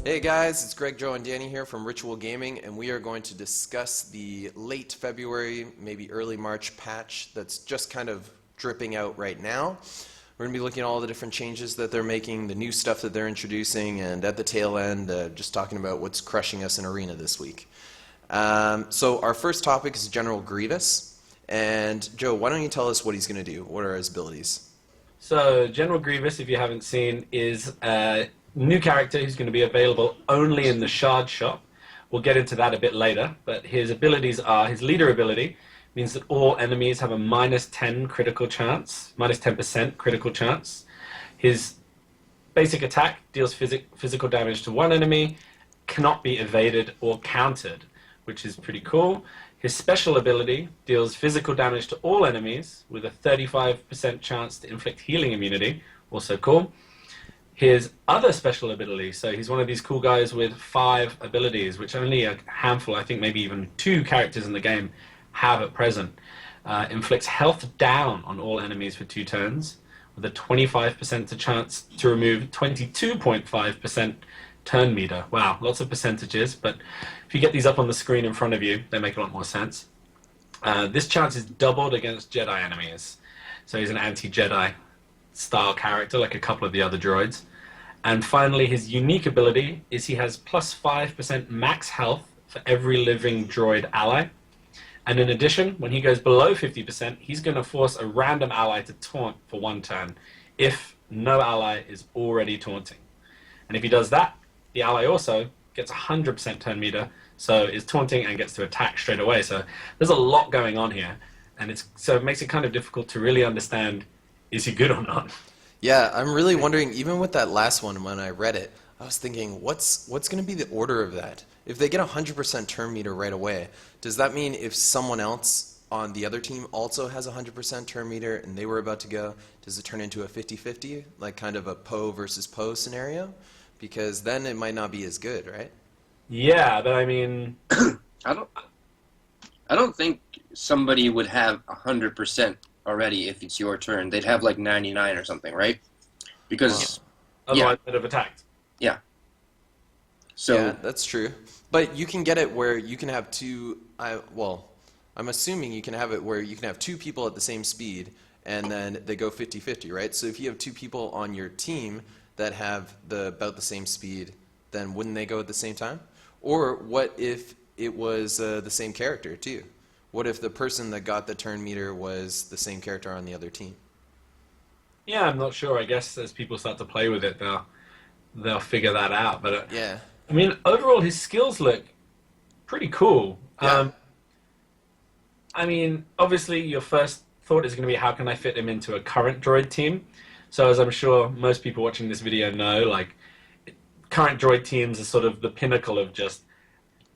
Hey guys, it's Greg, Joe, and Danny here from Ritual Gaming, and we are going to discuss the late February, maybe early March patch that's just kind of dripping out right now. We're going to be looking at all the different changes that they're making, the new stuff that they're introducing, and at the tail end, just talking about what's crushing us in Arena this week. So our first topic is General Grievous, and Joe, why don't you tell us what he's going to do? What are his abilities? So General Grievous, if you haven't seen, is a new character who's going to be available only in the Shard shop. We'll get into that a bit later, but his abilities are, his leader ability means that all enemies have a -10 critical chance, -10% critical chance. His basic attack deals physical damage to one enemy, cannot be evaded or countered, which is pretty cool. His special ability deals physical damage to all enemies with a 35% chance to inflict healing immunity, also cool. His other special ability, so he's one of these cool guys with 5 abilities, which only a handful, I think maybe even 2 characters in the game have at present. Inflicts health down on all enemies for 2 turns, with a 25% chance to remove 22.5% turn meter. Wow, lots of percentages, but if you get these up on the screen in front of you, they make a lot more sense. This chance is doubled against Jedi enemies, so he's an anti-Jedi style character like a couple of the other droids. And finally, his unique ability is he has +5% max health for every living droid ally. And in addition, when he goes below 50%, he's going to force a random ally to taunt for 1 turn if no ally is already taunting. And if he does that, the ally also gets 100% turn meter, so is taunting and gets to attack straight away. So there's a lot going on here, and so it makes it kind of difficult to really understand, is he good or not? Yeah, I'm really wondering, even with that last one, when I read it, I was thinking, what's going to be the order of that? If they get 100% turn meter right away, does that mean if someone else on the other team also has 100% turn meter and they were about to go, does it turn into a 50-50, like kind of a Poe versus Poe scenario? Because then it might not be as good, right? Yeah, but I mean, I don't think somebody would have 100% already if it's your turn. They'd have like 99 or something, right? Because otherwise they'd have attacked. Yeah. So yeah, that's true. But you can get it where you can have I'm assuming you can have it where you can have 2 people at the same speed and then they go 50-50, right? So if you have 2 people on your team that have about the same speed, then wouldn't they go at the same time? Or what if it was the same character too? What if the person that got the turn meter was the same character on the other team? Yeah, I'm not sure. I guess as people start to play with it, they'll figure that out. But yeah, I mean, overall, his skills look pretty cool. Yeah. I mean, obviously, your first thought is going to be, how can I fit him into a current droid team? So as I'm sure most people watching this video know, like, current droid teams are sort of the pinnacle of just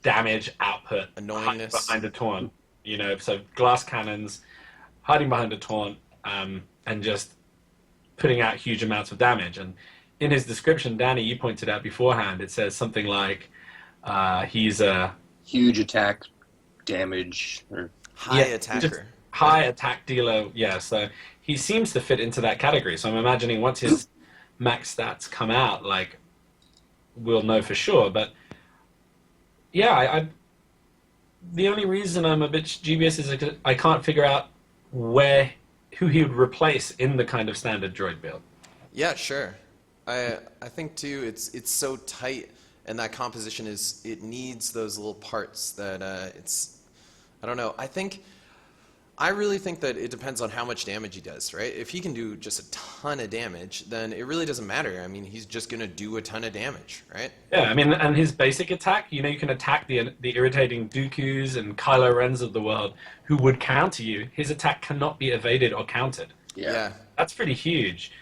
damage output, Annoyingness behind a taunt. You know, so glass cannons, hiding behind a taunt, and just putting out huge amounts of damage. And in his description, Danny, you pointed out beforehand, it says something like he's a huge attack damage or high attacker. High attack dealer, yeah. So he seems to fit into that category. So I'm imagining once his max stats come out, like, we'll know for sure. But yeah, the only reason I'm a bit dubious is I can't figure out who he would replace in the kind of standard droid build. Yeah, sure. I think too it's so tight, and that composition it needs those little parts that I don't know. I really think that it depends on how much damage he does, right? If he can do just a ton of damage, then it really doesn't matter. I mean, he's just going to do a ton of damage, right? Yeah, I mean, and his basic attack, you know, you can attack the irritating Dooku's and Kylo Ren's of the world who would counter you. His attack cannot be evaded or countered. Yeah. That's pretty huge.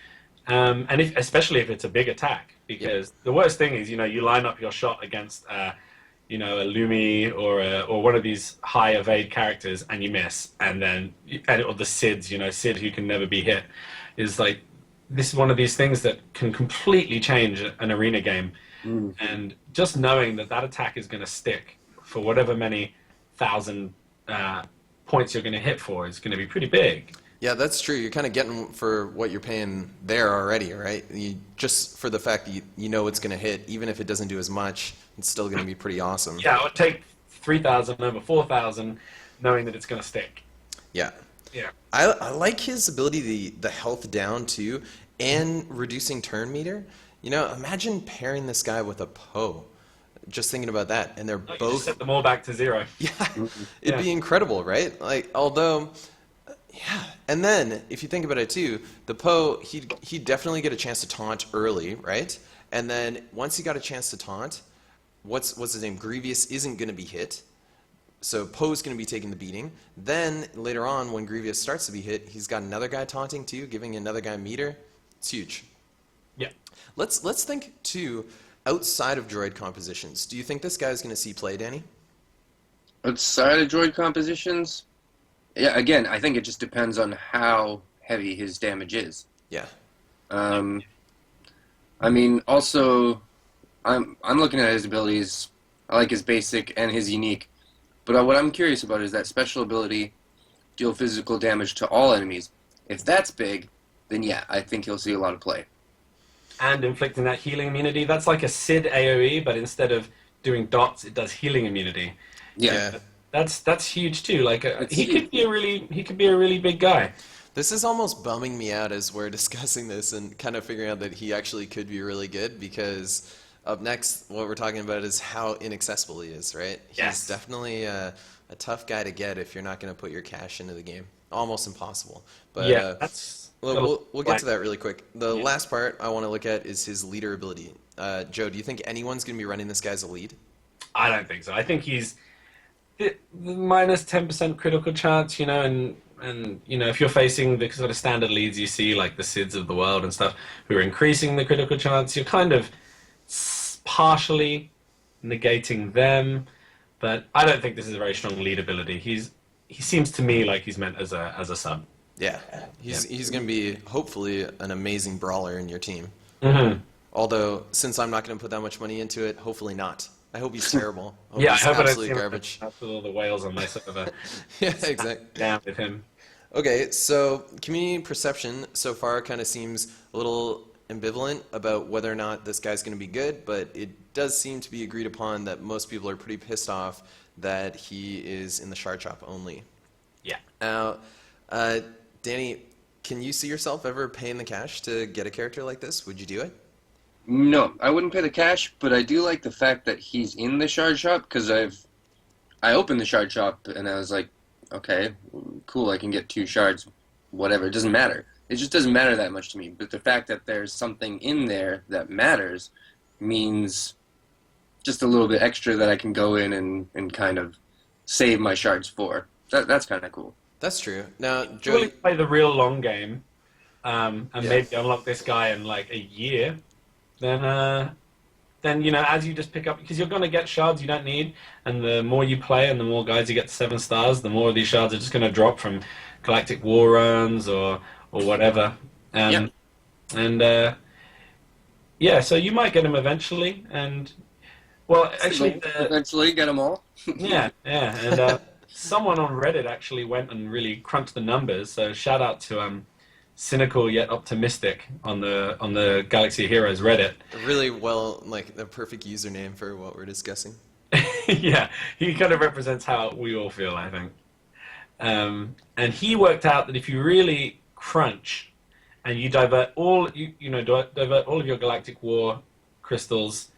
And especially if it's a big attack, because the worst thing is, you know, you line up your shot against you know, a Lumi or one of these high evade characters and you miss, and then or the Sids, you know, Sid who can never be hit, is like, this is one of these things that can completely change an arena game. And just knowing that attack is going to stick for whatever many thousand points you're going to hit for is going to be pretty big. Yeah, that's true. You're kind of getting for what you're paying there already, right? Just for the fact that you know it's going to hit, even if it doesn't do as much, it's still going to be pretty awesome. Yeah, I would take 3,000 over 4,000, knowing that it's going to stick. Yeah. Yeah. I like his ability, the health down too, and reducing turn meter. Imagine pairing this guy with a Poe. Just thinking about that, and they're You both. just set them all back to 0. Yeah, it'd be incredible, right? Although, yeah. And then if you think about it too, the Poe, he'd definitely get a chance to taunt early, right? And then once he got a chance to taunt, what's his name? Grievous isn't going to be hit. So Poe's going to be taking the beating. Then later on, when Grievous starts to be hit, he's got another guy taunting too, giving another guy meter. It's huge. Yeah. Let's think too, outside of droid compositions. Do you think this guy's going to see play, Danny? Outside of droid compositions, yeah. Again, I think it just depends on how heavy his damage is. Yeah. I mean, also, I'm looking at his abilities. I like his basic and his unique. But what I'm curious about is that special ability, deal physical damage to all enemies. If that's big, then yeah, I think he'll see a lot of play. And inflicting that healing immunity, that's like a Sid AoE, but instead of doing dots, it does healing immunity. Yeah. That's huge too. Like he huge. could be a really big guy. This is almost bumming me out as we're discussing this and kind of figuring out that he actually could be really good, because up next, what we're talking about is how inaccessible he is, right? Yes. He's definitely a tough guy to get if you're not going to put your cash into the game. Almost impossible. But Yeah, that's. we'll get to that really quick. The Yeah. last part I want to look at is his leader ability. Joe, do you think anyone's going to be running this guy as a lead? I don't think so. I think he's the minus 10% critical chance, and if you're facing the sort of standard leads you see, like the Sids of the world and stuff, who are increasing the critical chance, you're kind of partially negating them. But I don't think this is a very strong lead ability. He seems to me like he's meant as a sub. Yeah, he's going to be hopefully an amazing brawler in your team. Mm-hmm. Although, since I'm not going to put that much money into it, hopefully not. I hope he's terrible. Yeah, I he's hope I don't absolute see him garbage. with all the whales on my server. Yeah, exactly. Down with him. Okay, so community perception so far kind of seems a little ambivalent about whether or not this guy's going to be good, but it does seem to be agreed upon that most people are pretty pissed off that he is in the shard shop only. Yeah. Now, Danny, can you see yourself ever paying the cash to get a character like this? Would you do it? No, I wouldn't pay the cash, but I do like the fact that he's in the shard shop, because I opened the shard shop and I was like, okay, cool, I can get 2 shards, whatever, it doesn't matter. It just doesn't matter that much to me, but the fact that there's something in there that matters means just a little bit extra that I can go in and kind of save my shards for. That's kind of cool. That's true. Now, If you Joe, really play the real long game, and Yeah. maybe unlock this guy in like a year, then as you just pick up, because you're going to get shards you don't need, and the more you play and the more guys you get to 7 stars, the more of these shards are just going to drop from Galactic War runs or whatever. Yeah. And so you might get him eventually, and well, actually, Eventually get them all. yeah, and someone on Reddit actually went and really crunched the numbers. So shout out to Cynical Yet Optimistic on the Galaxy Heroes Reddit. really well, like the perfect username for what we're discussing. Yeah, he kind of represents how we all feel, I think. And he worked out that if you really crunch and you divert all divert all of your Galactic War crystals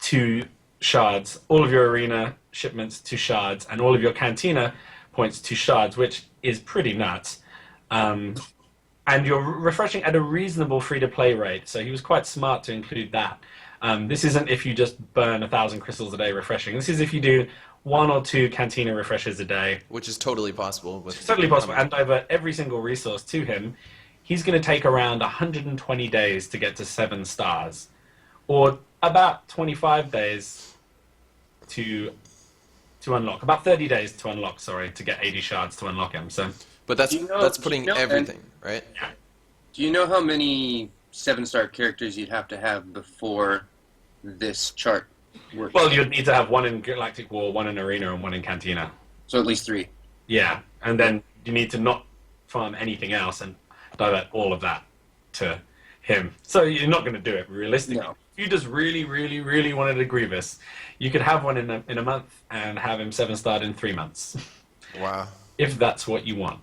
to shards, all of your arena shipments to shards, and all of your cantina points to shards, which is pretty nuts. And you're refreshing at a reasonable free-to-play rate, so he was quite smart to include that. This isn't if you just burn 1,000 crystals a day refreshing. This is if you do 1 or 2 cantina refreshes a day. Which is totally possible. It's totally possible, and divert every single resource to him. He's going to take around 120 days to get to 7 stars, or about 25 days to unlock. About 30 days to unlock, to get 80 shards to unlock him. So, But that's putting everything, right? Do you know how many 7-star characters you'd have to have before this chart works? well, you'd need to have 1 in Galactic War, 1 in Arena, and 1 in Cantina. So at least 3. Yeah, and then you need to not farm anything else and divert all of that to him. So you're not going to do it realistically. No. If you just really, really, really wanted a Grievous, you could have one in a month and have him 7-starred in 3 months. Wow. If that's what you want.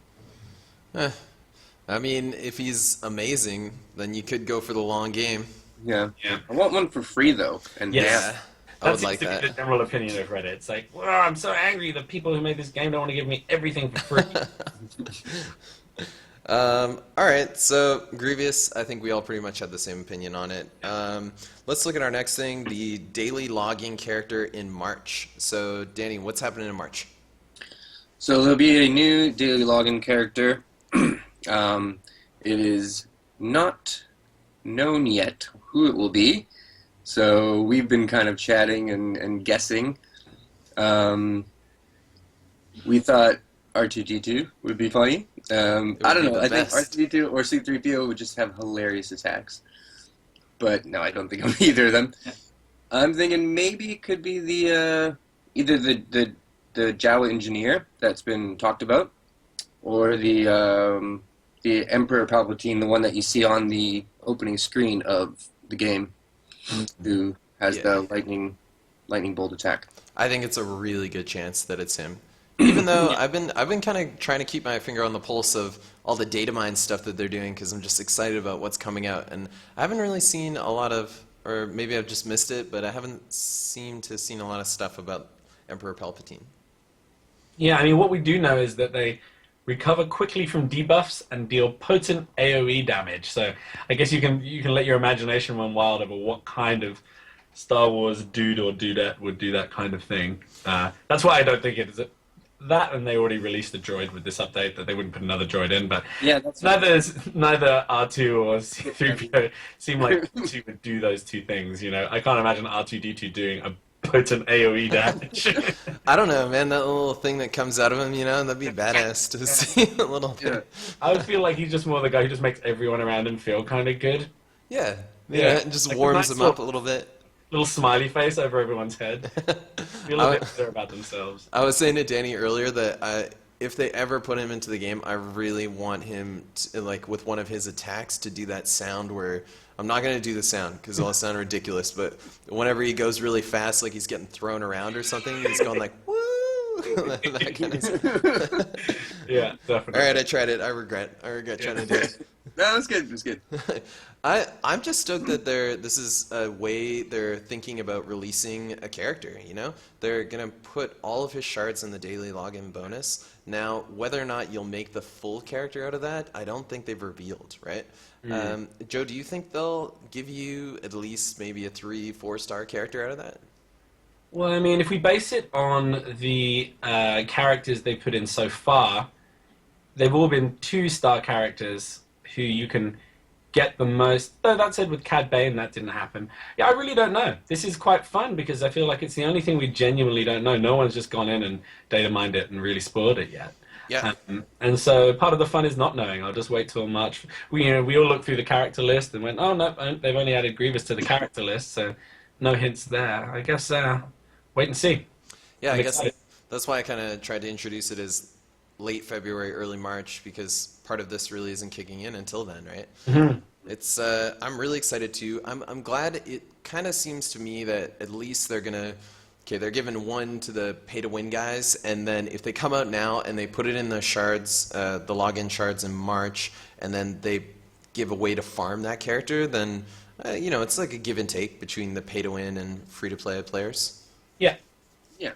I mean, if he's amazing, then you could go for the long game. Yeah. Yeah. I want one for free though, and Yes. I That would seems like to that. be the general opinion of Reddit. It's like, well, I'm so angry the people who made this game don't want to give me everything for free. All right, so Grievous, I think we all pretty much had the same opinion on it. Let's look at our next thing, the daily logging character in March. So, Danny, what's happening in March? So there'll be a new daily login character. It is not known yet who it will be. So we've been kind of chatting and guessing. We thought R2-D2 would be funny. I don't be know. the I think best. R2-D2 or C-3PO would just have hilarious attacks. But no, I don't think it'll be either of them. I'm thinking maybe it could be the either the Jawa engineer that's been talked about, or the Emperor Palpatine, the one that you see on the opening screen of the game, who has the lightning bolt attack. I think it's a really good chance that it's him. Even though I've been kind of trying to keep my finger on the pulse of all the data mine stuff that they're doing because I'm just excited about what's coming out, and I haven't really seen a lot of, or maybe I've just missed it, but I haven't seemed to have seen a lot of stuff about Emperor Palpatine. Yeah, I mean, what we do know is that they recover quickly from debuffs and deal potent AoE damage. So I guess you can let your imagination run wild over what kind of Star Wars dude or dudette would do that kind of thing. That's why I don't think it is that, and they already released a droid with this update that they wouldn't put another droid in. But Yeah, that's neither R2 or C-3PO seem like she would do those two things. You know, I can't imagine R2-D2 doing a potent AoE damage. I don't know, man. That little thing that comes out of him, that'd be badass to see a little bit. Yeah. I would feel like he's just more the guy who just makes everyone around him feel kind of good. Yeah, Yeah. it just Like a warms nice them up a little bit. Little smiley face over everyone's head. Feel a bit better about themselves. I was saying to Danny earlier that if they ever put him into the game, I really want him to, like, with one of his attacks, to do that sound where I'm not going to do the sound because it'll sound ridiculous, but whenever he goes really fast, like he's getting thrown around or something, he's going like, woo! That kind of stuff. Yeah, definitely. All right, I tried it. I regret trying to do it. No, that's good. That's good. I'm just stoked that this is a way they're thinking about releasing a character, They're going to put all of his shards in the daily login bonus. Now, whether or not you'll make the full character out of that, I don't think they've revealed, right? Joe, do you think they'll give you at least maybe a 3-4 star character out of that? Well, I mean, if we base it on the characters they put in so far, they've all been 2-star characters who you can get the most. Though that said, with Cad Bane, that didn't happen. Yeah, I really don't know. This is quite fun because I feel like it's the only thing we genuinely don't know. No one's just gone in and data mined it and really spoiled it yet. Yeah. And so part of the fun is not knowing. I'll just wait till March. We all looked through the character list and went, oh no, they've only added Grievous to the character list, so no hints there. I guess wait and see. Yeah, I'm I guess excited. that's why I kind of tried to introduce it as late February, early March, because part of this really isn't kicking in until then, right? Mhm. It's I'm really excited too. I'm glad. It kind of seems to me that at least they're giving one to the pay-to-win guys, and then if they come out now and they put it in the shards, the login shards in March, and then they give a way to farm that character, then it's like a give and take between the pay-to-win and free-to-play players. Yeah. Yeah.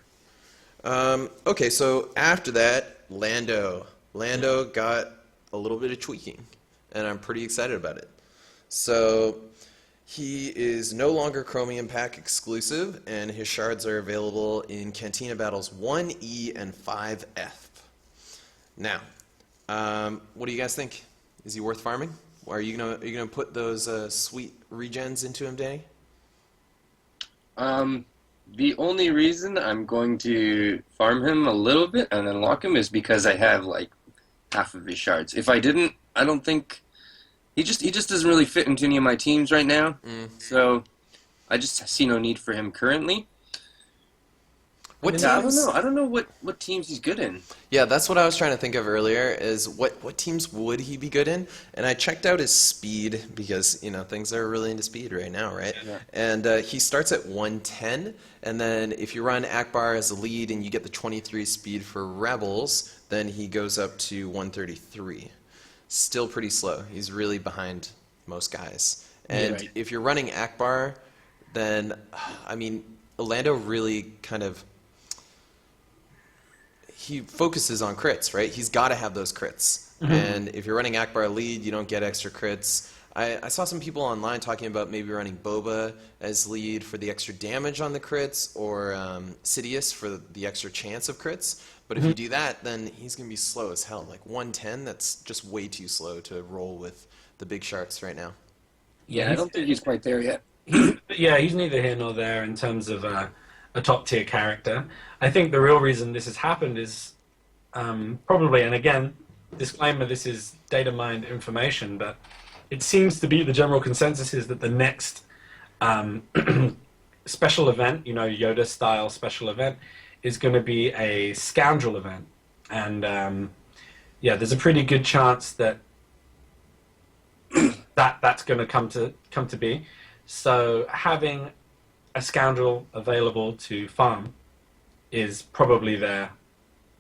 Okay, so after that, Lando got a little bit of tweaking, and I'm pretty excited about it. So he is no longer Chromium Pack exclusive, and his shards are available in Cantina Battles 1E and 5F. Now, what do you guys think? Is he worth farming? Are you gonna put those sweet regens into him, Danny? The only reason I'm going to farm him a little bit and then lock him is because I have like half of his shards. If I didn't, I don't think he just doesn't really fit into any of my teams right now. So I just see no need for him currently. What Yeah, I don't teams? know. I don't know what teams he's good in. Yeah, that's what I was trying to think of earlier, is what teams would he be good in? And I checked out his speed because, things are really into speed right now, right? Yeah. And he starts at 110, and then if you run Akbar as a lead and you get the 23 speed for Rebels, then he goes up to 133. Still pretty slow. He's really behind most guys. And right. if you're running Akbar, then, Lando really kind of... he focuses on crits, right? He's got to have those crits. Mm-hmm. And if you're running Akbar lead, you don't get extra crits. I saw some people online talking about maybe running Boba as lead for the extra damage on the crits, or Sidious for the extra chance of crits. But if you do that, then he's going to be slow as hell. Like 110, that's just way too slow to roll with the big sharks right now. Yeah, I don't think he's quite there yet. He's neither here nor there in terms of a top tier character. I think the real reason this has happened is probably, and again, disclaimer, this is data mined information, but it seems to be the general consensus is that the next special event, Yoda style special event, is going to be a scoundrel event. And there's a pretty good chance that that's going to come to be. So having a scoundrel available to farm is probably their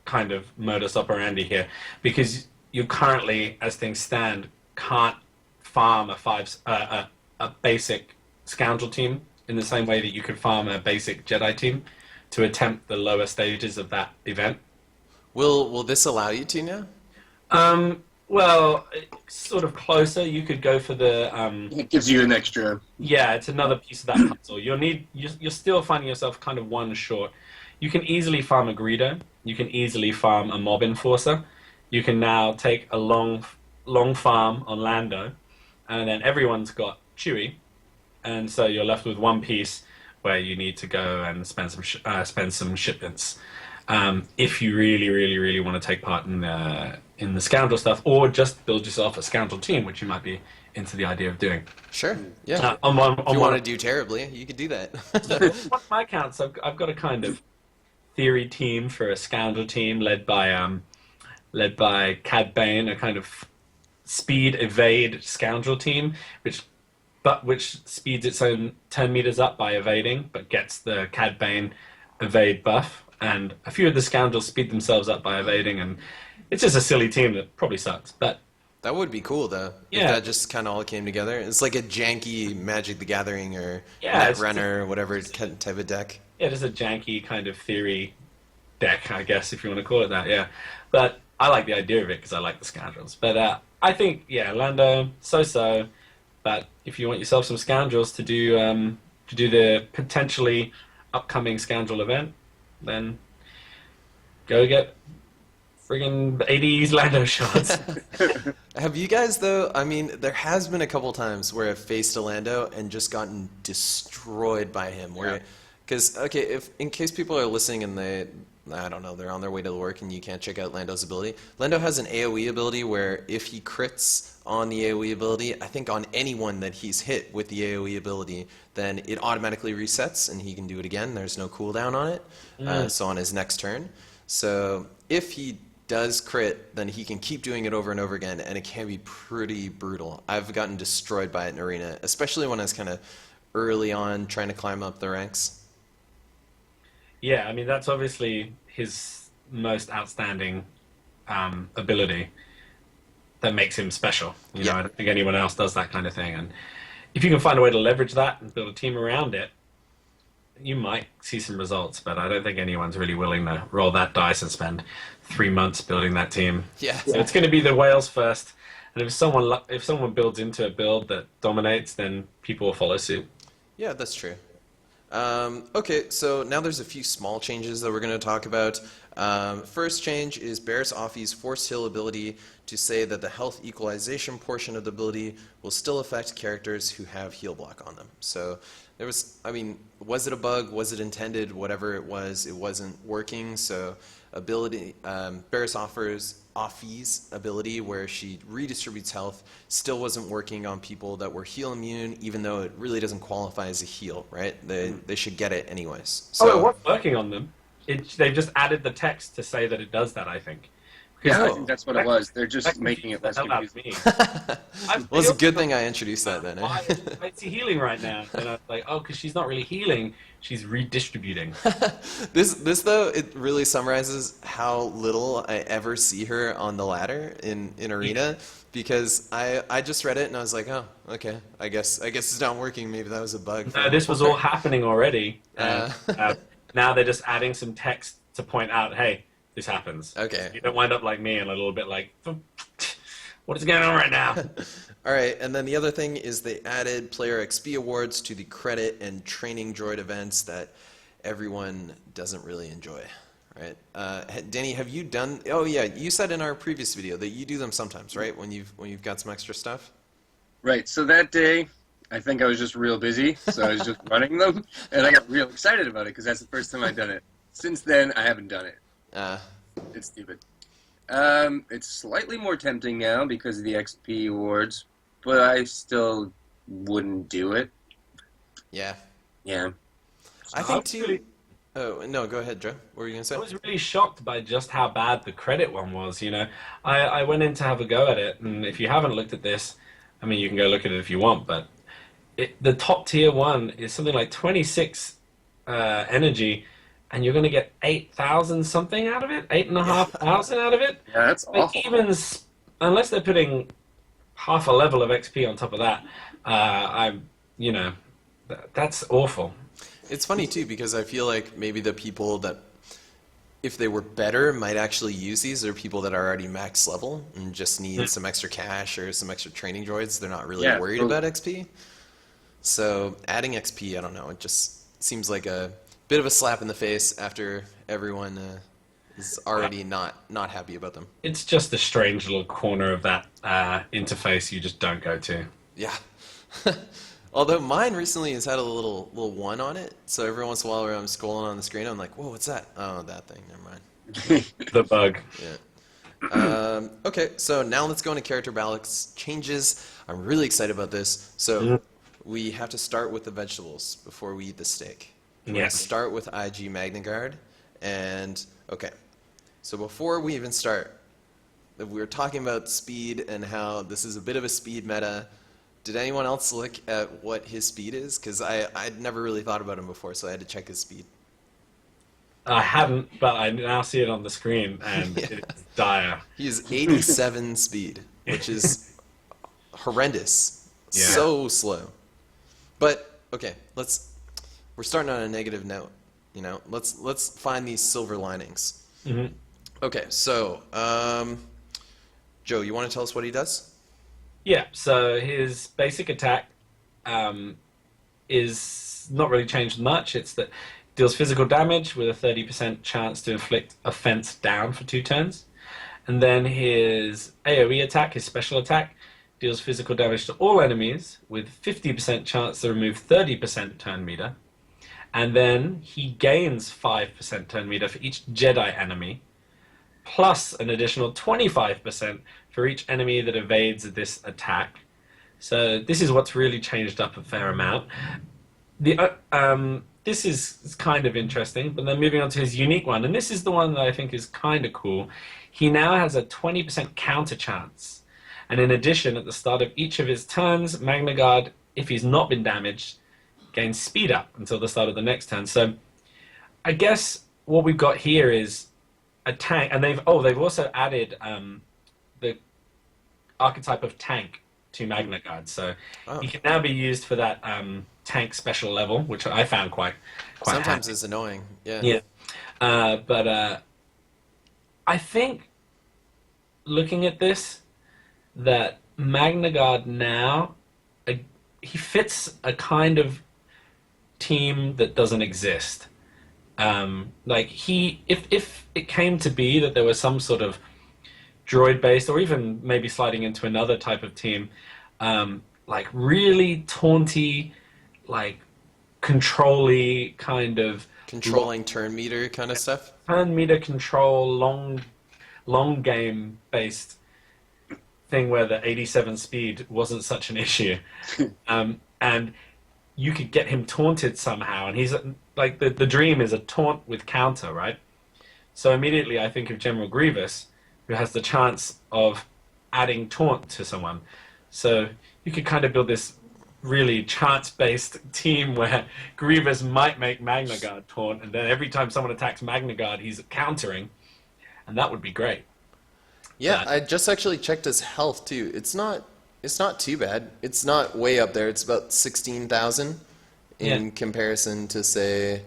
kind of modus operandi here, because you currently, as things stand, can't farm a basic scoundrel team in the same way that you could farm a basic Jedi team to attempt the lower stages of that event. Will this allow you to now? Well, sort of closer. You could go for the. It gives you an extra. Yeah, it's another piece of that puzzle. You're still finding yourself kind of one short. You can easily farm a Greedo. You can easily farm a Mob Enforcer. You can now take a long farm on Lando, and then everyone's got Chewie, and so you're left with one piece where you need to go and spend some shipments. If you really, really, really want to take part in the scoundrel stuff, or just build yourself a scoundrel team, which you might be into the idea of doing. Sure. Yeah. If you want to do terribly, you could do that. On my counts, I've got a kind of theory team for a scoundrel team led by Cad Bane, a kind of speed evade scoundrel team, which speeds its own turn meters up by evading, but gets the Cad Bane evade buff. And a few of the scoundrels speed themselves up by evading, and it's just a silly team that probably sucks. But that would be cool, though. Yeah. If that just kind of all came together. It's like a janky Magic the Gathering or Yeah, Netrunner or whatever type of deck. yeah, just a janky kind of theory deck, I guess, if you want to call it that. Yeah, but I like the idea of it because I like the scoundrels. But I think Lando so. But if you want yourself some scoundrels to do the potentially upcoming scoundrel event, then go get friggin' 80s Lando shots. Have you guys, though, there has been a couple times where I've faced a Lando and just gotten destroyed by him. Because, if in case people are listening and they're on their way to work and you can't check out Lando's ability. Lando has an AoE ability where if he crits on the AoE ability, I think on anyone that he's hit with the AoE ability, then it automatically resets and he can do it again. There's no cooldown on it, so on his next turn. So if he does crit, then he can keep doing it over and over again, and it can be pretty brutal. I've gotten destroyed by it in Arena, especially when I was kind of early on trying to climb up the ranks. Yeah, that's obviously his most outstanding ability that makes him special. I don't think anyone else does that kind of thing. And if you can find a way to leverage that and build a team around it, you might see some results. But I don't think anyone's really willing to roll that dice and spend 3 months building that team. Yeah. So it's going to be the whales first. And if someone builds into a build that dominates, then people will follow suit. Yeah, that's true. Okay, so now there's a few small changes that we're going to talk about. First change is Barriss Offee's Force Heal ability to say that the health equalization portion of the ability will still affect characters who have heal block on them. So there was, was it a bug? Was it intended? Whatever it wasn't working. So ability, Barriss Offee's ability where she redistributes health still wasn't working on people that were heal immune, even though it really doesn't qualify as a heal, right? They should get it anyways. So, it was working on them. They've just added the text to say that it does that, I think. Yeah, I Oh. think that's what it was. They're just That making it less confused the confusing. hell out of me. Well, it's a good thing I introduced that then. Why is he healing right now? And I was like, oh, because she's not really healing, she's redistributing. This though, it really summarizes how little I ever see her on the ladder in Arena, because I just read it and I was like, oh, okay, I guess it's not working. Maybe that was a bug. No, this was all happening already. And, now they're just adding some text to point out, hey, this happens. Okay. You don't wind up like me and a little bit like, what is going on right now? All right, and then the other thing is they added player XP awards to the credit and training droid events that everyone doesn't really enjoy, right? Danny, have you done? Oh yeah, you said in our previous video that you do them sometimes, right? When you've got some extra stuff. Right, so that day, I think I was just real busy, so I was just running them, and I got real excited about it because that's the first time I'd done it. Since then, I haven't done it. It's stupid. It's slightly more tempting now because of the XP awards, but I still wouldn't do it. Yeah. Yeah. I think too. Oh no, go ahead, Joe. What were you gonna say? I was really shocked by just how bad the credit one was. I went in to have a go at it, and if you haven't looked at this, I mean, you can go look at it if you want, but the top tier one is something like 26 energy, and you're going to get 8,000 something out of it, 8,500 out of it. Yeah, that's Like, awful. unless they're putting half a level of XP on top of that, that's awful. It's funny too because I feel like maybe the people that, if they were better, might actually use these are people that are already max level and just need some extra cash or some extra training droids. They're not really worried about XP. So adding XP, I don't know, it just seems like a bit of a slap in the face after everyone is already not happy about them. It's just a strange little corner of that interface you just don't go to. Yeah. Although mine recently has had a little one on it, so every once in a while when I'm scrolling on the screen, I'm like, whoa, what's that? Oh, that thing, never mind. The bug. Yeah. Okay, so now let's go into character balance changes. I'm really excited about this. So we have to start with the vegetables before we eat the steak. We're going to start with IG MagnaGuard. And, okay, so before we even start, we were talking about speed and how this is a bit of a speed meta. Did anyone else look at what his speed is? Because I'd never really thought about him before, so I had to check his speed. I hadn't, but I now see it on the screen, and it's dire. He's 87 speed, which is horrendous. Yeah. So slow. But, okay, we're starting on a negative note. Let's find these silver linings. Mm-hmm. Okay, so, Joe, you want to tell us what he does? Yeah, so his basic attack is not really changed much. It's that deals physical damage with a 30% chance to inflict offense down for 2 turns. And then his AoE attack, his special attack, deals physical damage to all enemies with 50% chance to remove 30% turn meter. And then he gains 5% turn meter for each Jedi enemy, plus an additional 25% for each enemy that evades this attack. So this is what's really changed up a fair amount. This is kind of interesting, but then moving on to his unique one, and this is the one that I think is kind of cool. He now has a 20% counter chance. And in addition, at the start of each of his turns, MagnaGuard, if he's not been damaged, gains speed up until the start of the next turn. So I guess what we've got here is a tank, and they've also added the archetype of tank to MagnaGuard, so he can now be used for that tank special level, which I found quite Sometimes handy. it's annoying. Yeah. Yeah, but I think looking at this, that MagnaGuard now he fits a kind of team that doesn't exist. If it came to be that there was some sort of droid-based, or even maybe sliding into another type of team, like really taunty, like control-y kind of Controlling turn meter kind of stuff. turn meter control, long game based thing where the 87 speed wasn't such an issue, and you could get him taunted somehow, and like the dream is a taunt with counter, right? So immediately I think of General Grievous, who has the chance of adding taunt to someone. So you could kind of build this really chance-based team where Grievous might make MagnaGuard taunt, and then every time someone attacks MagnaGuard, he's countering, and that would be great. Yeah, But I just actually checked his health too. It's not too bad. It's not way up there. It's about 16,000 in Yeah. comparison to say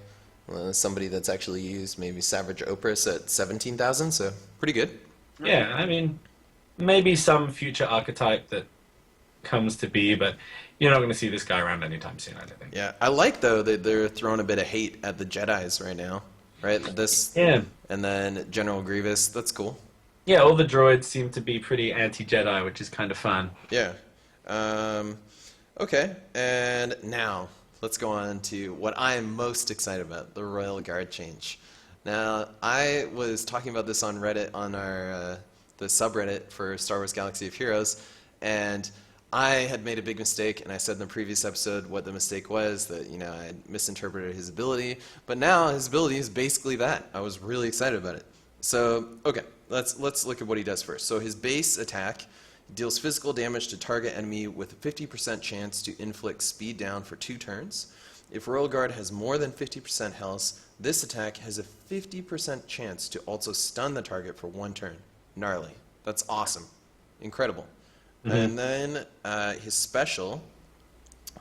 somebody that's actually used maybe Savage Opress at 17,000. So pretty good. yeah, I mean, maybe some future archetype that comes to be, but you're not going to see this guy around anytime soon, I don't think. Yeah, I like though that they're throwing a bit of hate at the Jedi's right now, right? This Yeah. and then General Grievous. That's cool. Yeah, all the droids seem to be pretty anti-Jedi, which is kind of fun. Yeah. Okay, and now let's go on to what I am most excited about, the Royal Guard change. Now, I was talking about this on Reddit, on our the subreddit for Star Wars Galaxy of Heroes, and I had made a big mistake, and I said in the previous episode what the mistake was, that, you know, I had misinterpreted his ability, but now his ability is basically that. I was really excited about it. So, okay, let's look at what he does first. So his base attack deals physical damage to target enemy with a 50% chance to inflict speed down for 2 turns. If Royal Guard has more than 50% health, this attack has a 50% chance to also stun the target for 1 turn. Gnarly. That's awesome. Incredible. And then his special,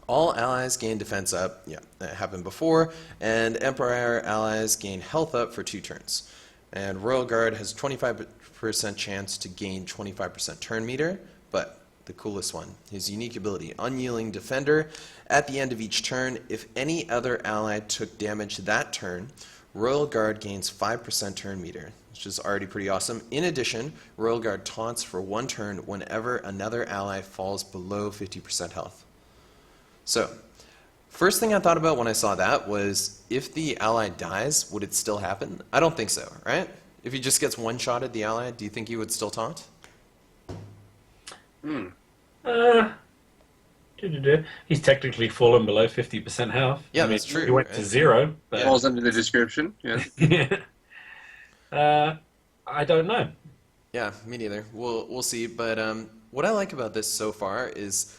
all allies gain defense up. Yeah, that happened before. And Empire allies gain health up for 2 turns. And Royal Guard has 25% chance to gain 25% turn meter, but the coolest one, his unique ability, Unyielding Defender. At the end of each turn, if any other ally took damage that turn, Royal Guard gains 5% turn meter, which is already pretty awesome. In addition, Royal Guard taunts for 1 turn whenever another ally falls below 50% health. So, first thing I thought about when I saw that was, if the ally dies, would it still happen? I don't think so, right? If he just gets one shot at the ally, do you think he would still taunt? He's technically fallen below 50% health. Yeah, I mean, that's true, He went right? to 0, but Falls under the description. Yeah. I don't know. Yeah, me neither. We'll see. But what I like about this so far is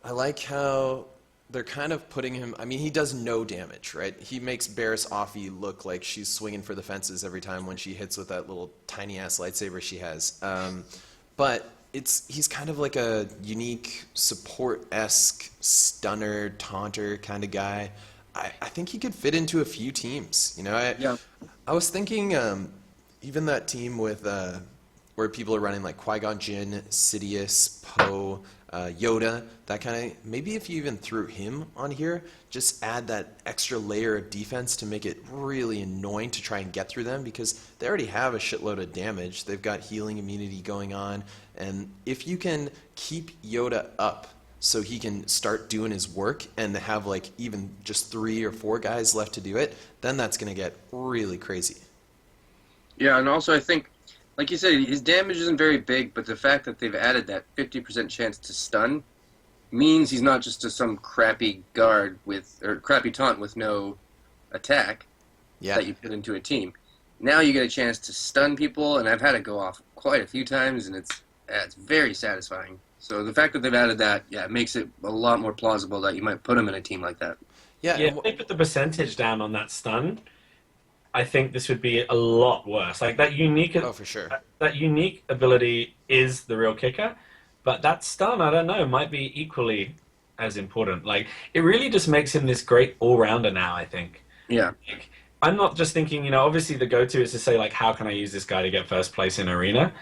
I like how they're kind of putting him. I mean, he does no damage, right? He makes Barriss Offee look like she's swinging for the fences every time when she hits with that little tiny ass lightsaber she has. But he's kind of like a unique support-esque stunner, taunter kind of guy. I think he could fit into a few teams. You know, Yeah. I was thinking even that team with where people are running like Qui-Gon Jinn, Sidious, Poe, Yoda, that kind of. Maybe if you even threw him on here, just add that extra layer of defense to make it really annoying to try and get through them, because they already have a shitload of damage. They've got healing immunity going on, and if you can keep Yoda up so he can start doing his work and have like even just 3 or 4 guys left to do it, then that's going to get really crazy. Yeah, and also I think, like you said, his damage isn't very big, but the fact that they've added that 50% chance to stun means he's not just some crappy guard or crappy taunt with no attack that you put into a team. Now you get a chance to stun people, and I've had it go off quite a few times, and it's very satisfying. So the fact that they've added that, it makes it a lot more plausible that you might put him in a team like that. Yeah, If they put the percentage down on that stun, I think this would be a lot worse. Like that unique, oh, for sure. that unique ability is the real kicker, but that stun, I don't know, might be equally as important. Like it really just makes him this great all-rounder now, I think. Yeah. Like, I'm not just thinking, you know, obviously the go-to is to say like, how can I use this guy to get first place in arena?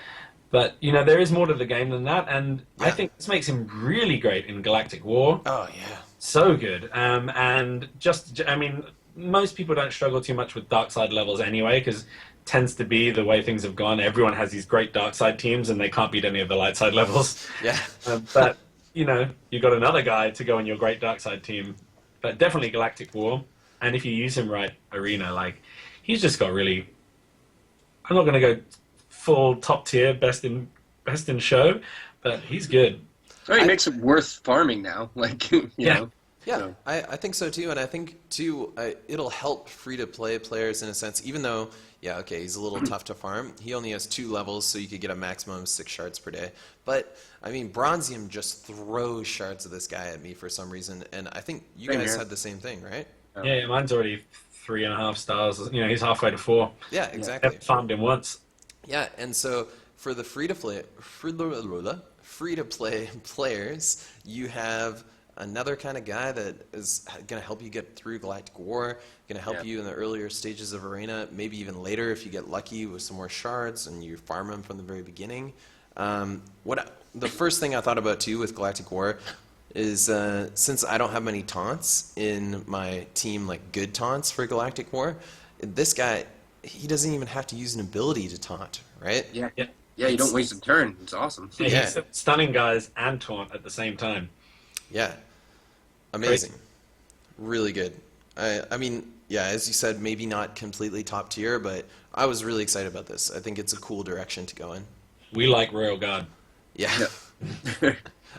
But you know, there is more to the game than that, and I think this makes him really great in Galactic War. Oh yeah. So good, and just, I mean, most people don't struggle too much with dark side levels anyway, because tends to be the way things have gone. Everyone has these great dark side teams, and they can't beat any of the light side levels. Yeah. But you know, you got another guy to go in your great dark side team. But definitely Galactic War, and if you use him right, arena, like he's just got really. I'm not going to go full top tier, best in show, but he's good. So he makes it worth farming now. Like, you know. Yeah, So, I think so too, and I think too it'll help free-to-play players in a sense. Even though, yeah, okay, he's a little tough to farm. He only has 2 levels, so you could get a maximum of 6 shards per day. But I mean, Bronzium just throws shards of this guy at me for some reason, and I think you same guys here. had the same thing, right? Yeah, mine's already 3.5 stars. You know, he's halfway to 4. Yeah, Yeah. exactly. Never farmed him once. Yeah, and so for the free-to-play players, you have another kind of guy that is going to help you get through Galactic War, going to help Yeah. you in the earlier stages of Arena, maybe even later if you get lucky with some more shards and you farm them from the very beginning. The first thing I thought about too with Galactic War is since I don't have many taunts in my team, like good taunts for Galactic War, this guy, he doesn't even have to use an ability to taunt, right? Yeah. Yeah. Yeah, you don't waste a turn. It's awesome. Yeah, Yeah. he's stunning guys and taunt at the same time. Yeah. Amazing. Really good. I mean, yeah, as you said, maybe not completely top tier, but I was really excited about this. I think it's a cool direction to go in. We like Royal Guard. Yeah. Yeah.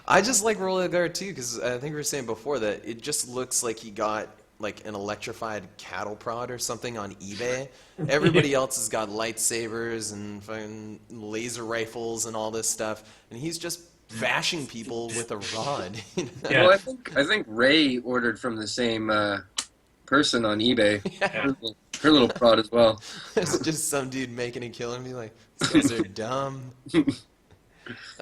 I just like Royal Guard too, because I think we were saying before that it just looks like he got like an electrified cattle prod or something on eBay. Everybody else has got lightsabers and fucking laser rifles and all this stuff, and he's just bashing people with a rod. You know? Yeah. Well, I think Ray ordered from the same person on eBay. Yeah. Her little prod as well. It's just some dude making a kill and be like, these guys are dumb.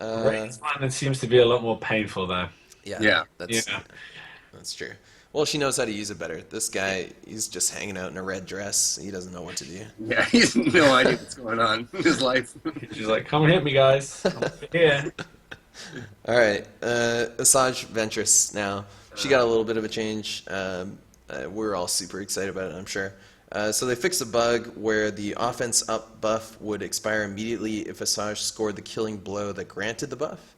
Ray's one seems to be a lot more painful though. Yeah. That's true. Well, she knows how to use it better. This guy, he's just hanging out in a red dress. He doesn't know what to do. Yeah, he has no idea what's going on in his life. She's like, "Come and hit me, guys. I'm over here." All right, Asajj Ventress now. She got a little bit of a change. We're all super excited about it, I'm sure. So they fixed a bug where the offense up buff would expire immediately if Asajj scored the killing blow that granted the buff,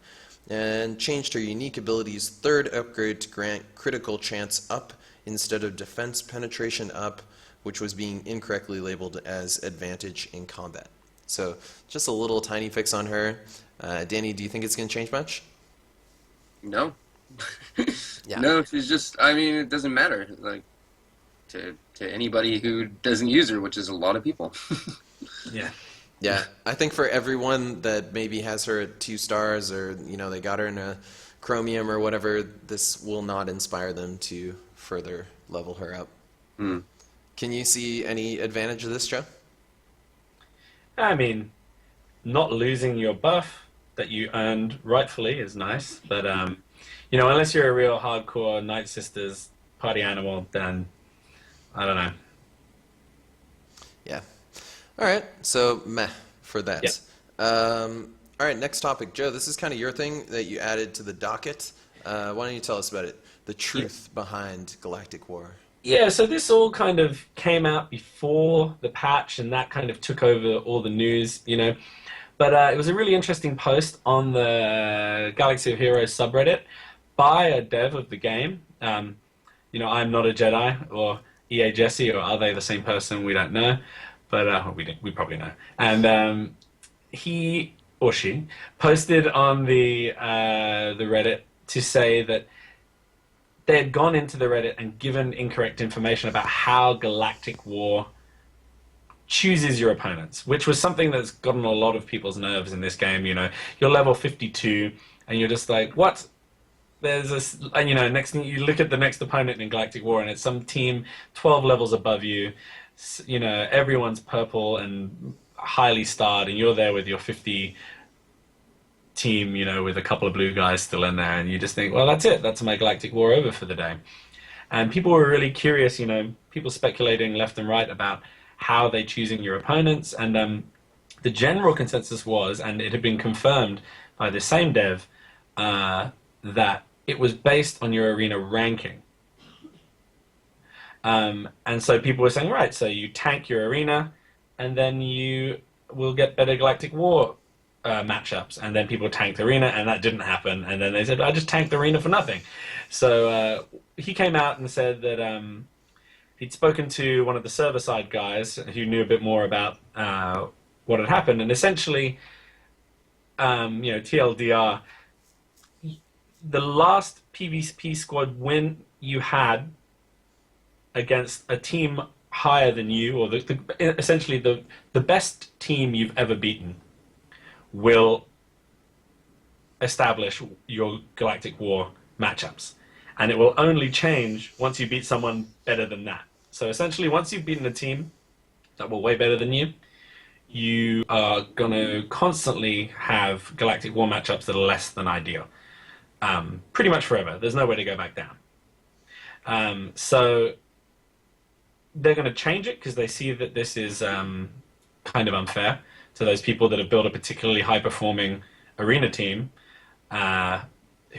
and changed her unique ability's 3rd upgrade to grant critical chance up instead of defense penetration up, which was being incorrectly labeled as advantage in combat. So just a little tiny fix on her. Danny, do you think it's going to change much? No. Yeah. No, she's just, I mean, it doesn't matter. Like, to anybody who doesn't use her, which is a lot of people. Yeah. Yeah, I think for everyone that maybe has her at 2 stars or, you know, they got her in a chromium or whatever, this will not inspire them to further level her up. Hmm. Can you see any advantage of this, Joe? I mean, not losing your buff that you earned rightfully is nice, but you know, unless you're a real hardcore Night Sisters party animal, then I don't know. Yeah. All right, so meh for that. Yeah. All right, next topic. Joe, this is kind of your thing that you added to the docket. Why don't you tell us about it? The truth behind Galactic War. Yeah, so this all kind of came out before the patch, and that kind of took over all the news, you know. But it was a really interesting post on the Galaxy of Heroes subreddit by a dev of the game. You know, I'm not a Jedi, or EA Jesse, or are they the same person? We don't know, but we probably know. And he or she posted on the Reddit to say that they had gone into the Reddit and given incorrect information about how Galactic War chooses your opponents, which was something that's gotten a lot of people's nerves in this game. You know, you're level 52, and you're just like, what? There's this, and you know, next thing you look at the next opponent in Galactic War, and it's some team 12 levels above you. You know, everyone's purple and highly starred, and you're there with your 50 team, you know, with a couple of blue guys still in there, and you just think, well, that's it. That's my Galactic War over for the day. And people were really curious, you know, people speculating left and right about how they're choosing your opponents. And the general consensus was, and it had been confirmed by the same dev, that it was based on your arena ranking. And so people were saying, right, so you tank your arena, and then you will get better Galactic War matchups. And then people tanked the arena, and that didn't happen. And then they said, I just tanked the arena for nothing. So he came out and said that he'd spoken to one of the server-side guys who knew a bit more about what had happened. And essentially, you know, TLDR, the last PvP squad win you had against a team higher than you, or essentially the best team you've ever beaten, will establish your Galactic War matchups. And it will only change once you beat someone better than that. So essentially, once you've beaten a team that were way better than you are going to constantly have Galactic War matchups that are less than ideal. Pretty much forever. There's no way to go back down. So they're going to change it because they see that this is kind of unfair to those people that have built a particularly high-performing arena team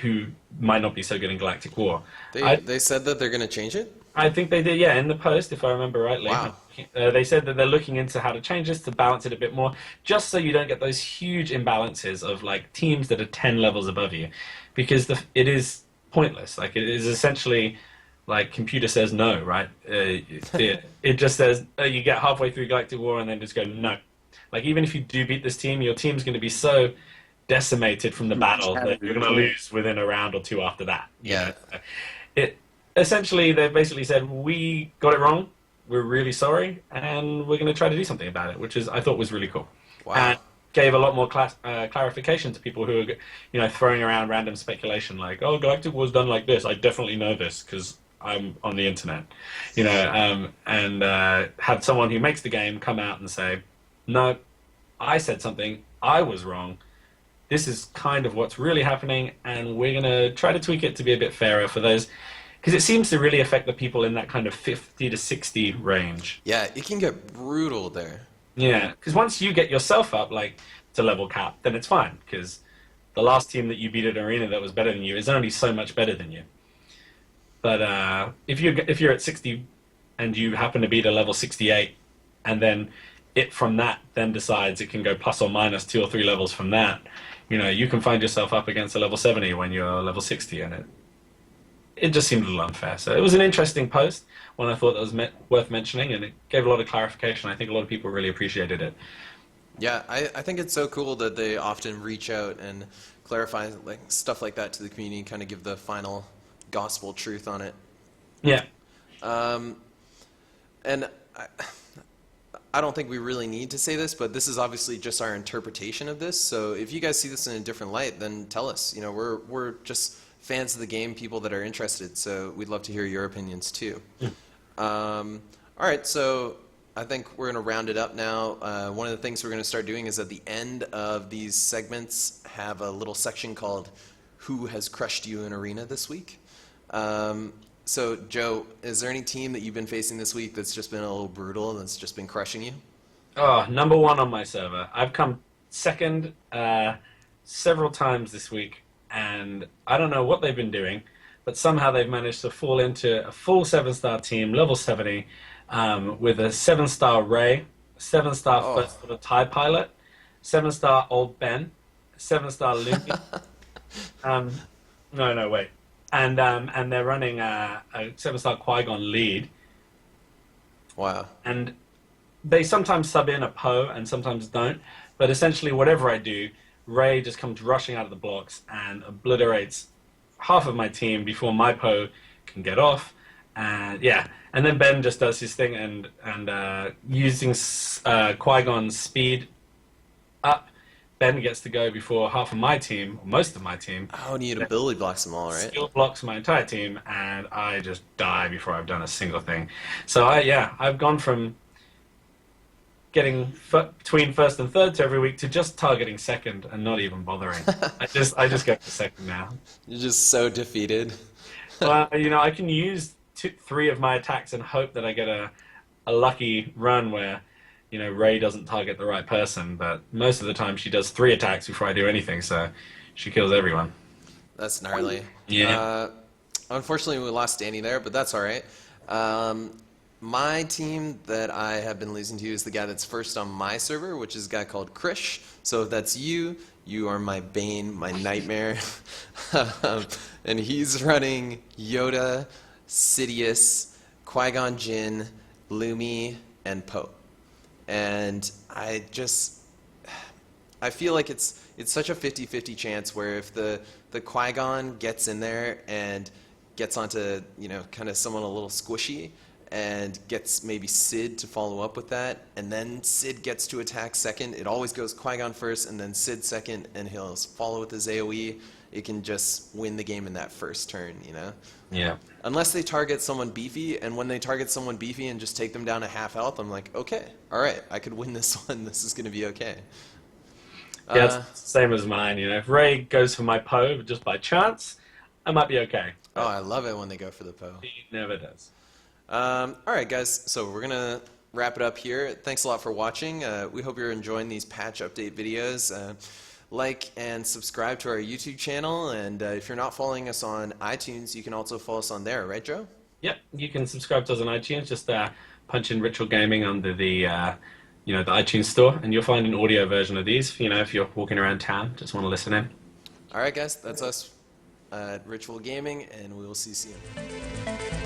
who might not be so good in Galactic War. They said that they're going to change it? I think they did, yeah, in the post, if I remember rightly. Wow. They said that they're looking into how to change this to balance it a bit more, just so you don't get those huge imbalances of like teams that are 10 levels above you, because it is pointless. Like it is essentially like computer says no, right? It just says you get halfway through Galactic War and then just go no. Like even if you do beat this team, your team's going to be so decimated from the battle that you're going to lose within a round or two after that. Yeah. It essentially, they basically said, we got it wrong, we're really sorry, and we're going to try to do something about it, which I thought was really cool. Wow. And gave a lot more clarification to people who are, throwing around random speculation like, oh, Galactic War's done like this, I definitely know this because I'm on the internet. And had someone who makes the game come out and say, no, I said something, I was wrong, this is kind of what's really happening, and we're going to try to tweak it to be a bit fairer for those. Because it seems to really affect the people in that kind of 50 to 60 range. Yeah, it can get brutal there. Yeah, because once you get yourself up like to level cap, then it's fine. Because the last team that you beat at Arena that was better than you is only so much better than you. But if you're at 60 and you happen to beat a level 68, and then it from that then decides it can go plus or minus 2 or 3 levels from that, you can find yourself up against a level 70 when you're level 60, and it just seemed a little unfair. So it was an interesting post, one I thought that was worth mentioning, and it gave a lot of clarification. I think a lot of people really appreciated it. Yeah, I think it's so cool that they often reach out and clarify like stuff like that to the community, kind of give the final gospel truth on it. Yeah. And I don't think we really need to say this, but this is obviously just our interpretation of this. So if you guys see this in a different light, then tell us. We're just fans of the game, people that are interested, so we'd love to hear your opinions too. All right, so I think we're going to round it up now. One of the things we're going to start doing is at the end of these segments have a little section called Who Has Crushed You in Arena This Week? So Joe, is there any team that you've been facing this week that's just been a little brutal and that's just been crushing you? Oh, number 1 on my server. I've come second several times this week. And I don't know what they've been doing, but somehow they've managed to fall into a full 7-star team, level 70, with a 7-star Ray, 7-star first sort of TIE pilot, 7-star old Ben, 7-star Luke. No, wait. And they're running a 7-star Qui-Gon lead. Wow. And they sometimes sub in a Poe and sometimes don't, but essentially whatever I do, Ray just comes rushing out of the blocks and obliterates half of my team before my Poe can get off. And then Ben just does his thing and using Qui-Gon's speed up, Ben gets to go before half of my team, or most of my team. Oh, and you ability blocks them all, right? Skill blocks my entire team, and I just die before I've done a single thing. So I've gone from getting between first and third to every week to just targeting second and not even bothering. I just go for second now. You're just so defeated. Well, I can use 3 of my attacks and hope that I get a lucky run where, Ray doesn't target the right person, but most of the time she does 3 attacks before I do anything, so she kills everyone. That's gnarly. Yeah. Unfortunately, we lost Danny there, but that's all right. My team that I have been losing to is the guy that's first on my server, which is a guy called Krish. So if that's you, you are my bane, my nightmare. And he's running Yoda, Sidious, Qui-Gon Jinn, Lumi, and Poe. And I feel like it's such a 50-50 chance where if the the Qui-Gon gets in there and gets onto, you know, kind of someone a little squishy, and gets maybe Sid to follow up with that, and then Sid gets to attack second. It always goes Qui-Gon first and then Sid second, and he'll follow with his AoE. It can just win the game in that first turn, you know? Yeah. Unless they target someone beefy, and when they target someone beefy and just take them down to half health, I'm like, okay, all right, I could win this one. This is going to be okay. Yeah, it's the same as mine. You know, if Ray goes for my Poe just by chance, I might be okay. Oh, I love it when they go for the Poe. He never does. All right, guys, so we're going to wrap it up here. Thanks a lot for watching. We hope you're enjoying these patch update videos. Like and subscribe to our YouTube channel, and if you're not following us on iTunes, you can also follow us on there, right, Joe? Yep, you can subscribe to us on iTunes. Just punch in Ritual Gaming under the the iTunes store, and you'll find an audio version of these. You know, if you're walking around town, just want to listen in. All right, guys, that's us at Ritual Gaming, and we will see you soon.